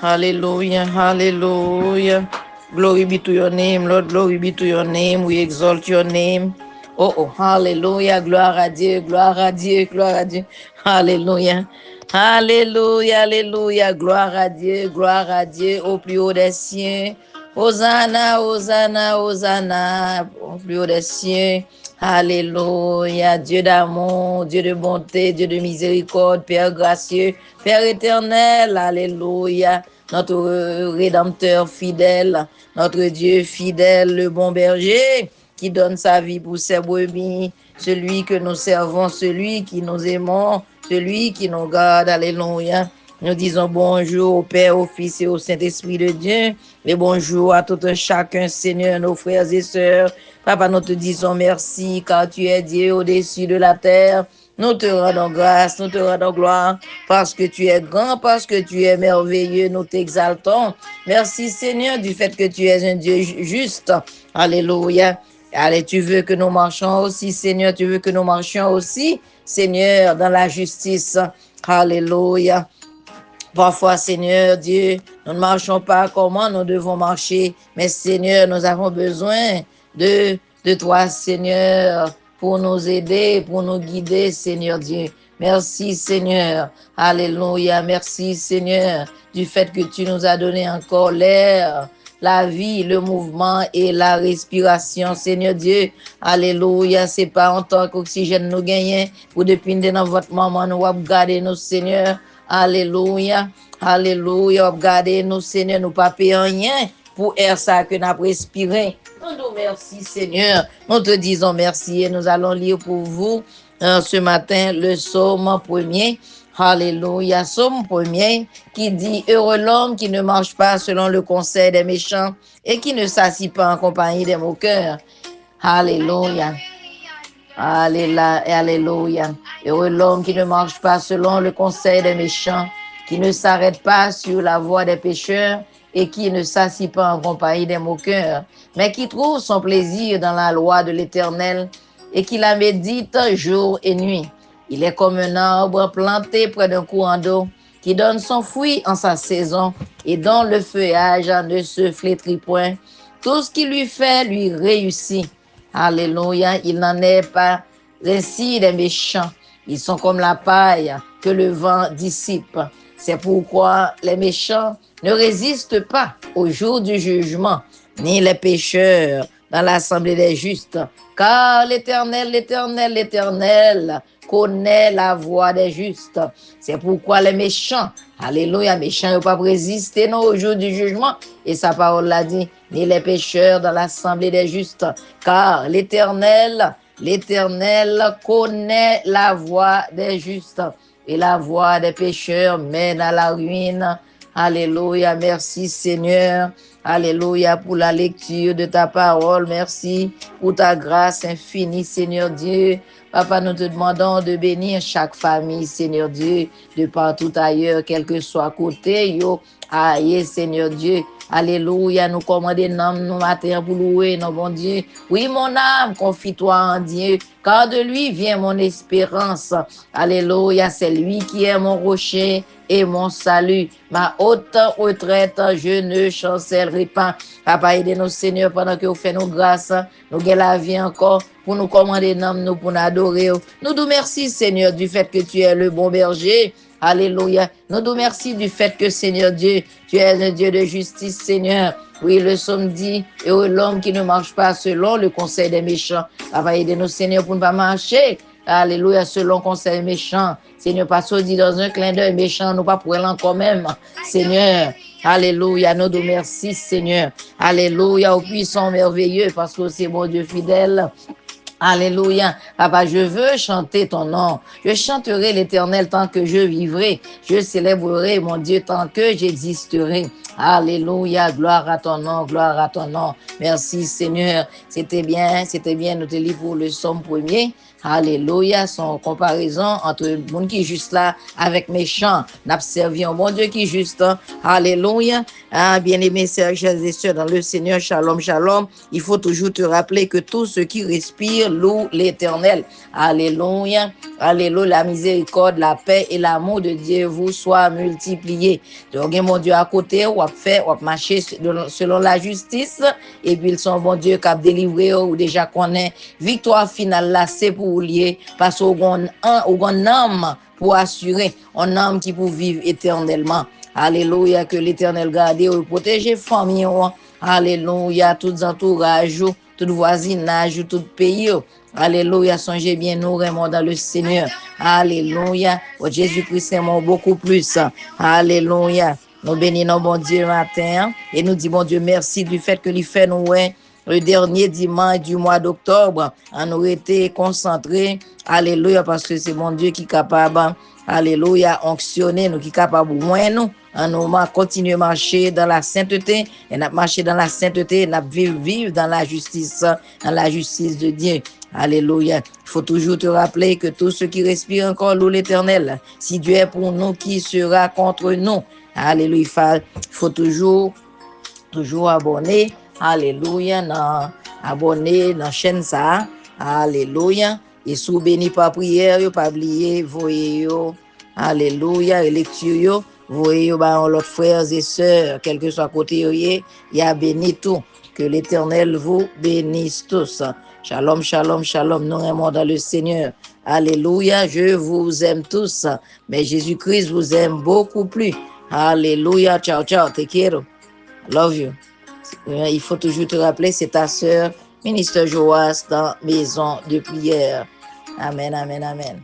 Hallelujah, hallelujah. Glory be to your name, Lord. Glory be to your name. We exalt your name. Oh, oh, hallelujah. Gloire à Dieu, gloire à Dieu, gloire à Dieu. Hallelujah. Alléluia, alléluia. Gloire à Dieu, gloire à Dieu au plus haut des cieux. Hosanna, Hosanna, Hosanna au plus haut des cieux. Alléluia. Dieu d'amour, Dieu de bonté, Dieu de miséricorde, Père gracieux, Père éternel. Alléluia. Notre Rédempteur fidèle, notre Dieu fidèle, le bon berger qui donne sa vie pour ses brebis, celui que nous servons, celui qui nous aimons, celui qui nous garde. Alléluia. Nous disons bonjour au Père, au Fils et au Saint-Esprit de Dieu. Et bonjour à tout un chacun, Seigneur, nos frères et sœurs. Papa, nous te disons merci car tu es Dieu au-dessus de la terre. Nous te rendons grâce, nous te rendons gloire parce que tu es grand, parce que tu es merveilleux. Nous t'exaltons. Merci, Seigneur, du fait que tu es un Dieu juste. Alléluia. Allez, tu veux que nous marchions aussi, Seigneur, tu veux que nous marchions aussi, Seigneur, dans la justice. Alléluia. Parfois, Seigneur Dieu, nous ne marchons pas comment nous devons marcher, mais Seigneur, nous avons besoin de toi, Seigneur, pour nous aider, pour nous guider, Seigneur Dieu. Merci, Seigneur. Alléluia. Merci, Seigneur, du fait que tu nous as donné encore l'air, la vie, le mouvement et la respiration, Seigneur Dieu. Alléluia. C'est pas en tant qu'oxygène nous gagnons, pour depuis dans votre maman, nous avons gardé nos Seigneur. Alléluia, alléluia. Regardez nous, Seigneur, nous pas payer rien pour air ça que nous avons respiré. Nous nous merci, Seigneur. Nous te disons merci et nous allons lire pour vous ce matin le psaume premier. Alléluia, psaume premier qui dit: heureux l'homme qui ne marche pas selon le conseil des méchants et qui ne s'assit pas en compagnie des moqueurs. Alléluia. Alléluia, alléluia. Heureux l'homme qui ne marche pas selon le conseil des méchants, qui ne s'arrête pas sur la voie des pécheurs et qui ne s'assit pas en compagnie des moqueurs, mais qui trouve son plaisir dans la loi de l'Éternel et qui la médite jour et nuit. Il est comme un arbre planté près d'un courant d'eau qui donne son fruit en sa saison et dont le feuillage ne se flétrit point. Tout ce qui lui fait lui réussit. Alléluia, il n'en est pas ainsi des méchants. Ils sont comme la paille que le vent dissipe. C'est pourquoi les méchants ne résistent pas au jour du jugement, ni les pécheurs dans l'assemblée des justes. Car l'Éternel, l'Éternel, l'Éternel connaît la voie des justes. C'est pourquoi les méchants, alléluia, méchants ne peuvent pas résister non, au jour du jugement. Et sa parole l'a dit, ni les pécheurs dans l'assemblée des justes. Car l'Éternel, l'Éternel connaît la voie des justes. Et la voie des pécheurs mène à la ruine. Alléluia, merci Seigneur. Alléluia pour la lecture de ta parole. Merci pour ta grâce infinie, Seigneur Dieu. Papa, nous te demandons de bénir chaque famille, Seigneur Dieu, de partout ailleurs, quel que soit côté, yo. Aïe, Seigneur Dieu. Alléluia, nous commandons nous matin pour louer, non bon Dieu. Oui, mon âme, confie-toi en Dieu, car de lui vient mon espérance. Alléluia, c'est lui qui est mon rocher et mon salut. Ma haute retraite, je ne chancellerai pas. Papa, aidez-nous, Seigneur, pendant que vous faites nos grâces, nous gagnons la vie encore, pour nous commander, nous, pour nous adorer. Nous nous merci, Seigneur, du fait que tu es le bon berger. Alléluia. Nous nous merci du fait que, Seigneur Dieu, tu es un Dieu de justice, Seigneur. Oui, le psaume dit, heureux l'homme qui ne marche pas selon le conseil des méchants. Papa, aidez-nous, Seigneur, pour ne pas marcher. Alléluia, selon conseil méchant. Seigneur, pas dit dans un clin d'œil méchant, nous pas pour elle quand même. Seigneur, alléluia, nous nous merci, Seigneur. Alléluia, au puissant merveilleux, parce que c'est mon Dieu fidèle. Alléluia. Papa, je veux chanter ton nom. Je chanterai l'Éternel tant que je vivrai. Je célébrerai mon Dieu tant que j'existerai. Alléluia. Gloire à ton nom, gloire à ton nom. Merci Seigneur. C'était bien. Nous te lis pour le psaume premier. Alléluia, son comparaison entre le monde qui est juste là avec méchant. N'a servi un bon Dieu qui est juste. Alléluia. Ah, bien-aimés, chers et sœurs, dans le Seigneur, shalom, shalom. Il faut toujours te rappeler que tout ce qui respire loue l'Éternel. Alléluia. Alléluia. La miséricorde, la paix et l'amour de Dieu vous soient multipliés. Donc, mon Dieu à côté, ou à faire, ou à marcher selon la justice. Et puis, ils sont bon Dieu qui a délivré ou déjà connaît. Victoire finale là, c'est pour lier. Parce qu'on a un âme pour assurer, un âme qui peut vivre éternellement. Alléluia, que l'Éternel garde et protège famille. Alléluia, tout entourage, tout voisinage, tout pays. Alléluia, songez bien nous vraiment dans le Seigneur. Alléluia, oh, Jésus-Christ aime beaucoup plus. Alléluia, nous bénissons bon Dieu matin et nous disons bon Dieu merci du fait que il fait nous le dernier dimanche du mois d'octobre. On aurait été concentrés. Alléluia, parce que c'est mon Dieu qui est capable. Alléluia, onctionner nous, qui est capable de moins nous. On va continuer à marcher dans la sainteté. Et on a marché dans la sainteté. On a vivre dans la justice de Dieu. Alléluia. Il faut toujours te rappeler que tout ce qui respire encore loue l'Éternel. Si Dieu est pour nous, qui sera contre nous? Alléluia. Il faut toujours abonner. Alléluia. Abonner dans la chaîne ça. Alléluia. Et sous béni par prière, pas oublier, voyez. Alléluia. Et lecture, voyez, l'autre frères et sœurs, quel que soit côté, il y a béni tout. Que l'Éternel vous bénisse tous. Shalom, shalom, shalom. Nous aimons dans le Seigneur. Alléluia. Je vous aime tous. Mais Jésus-Christ vous aime beaucoup plus. Alléluia. Ciao, ciao. Te quiero. Love you. Il faut toujours te rappeler, c'est ta sœur, ministre Joas, dans Maison de prière. Amen, amen, amen.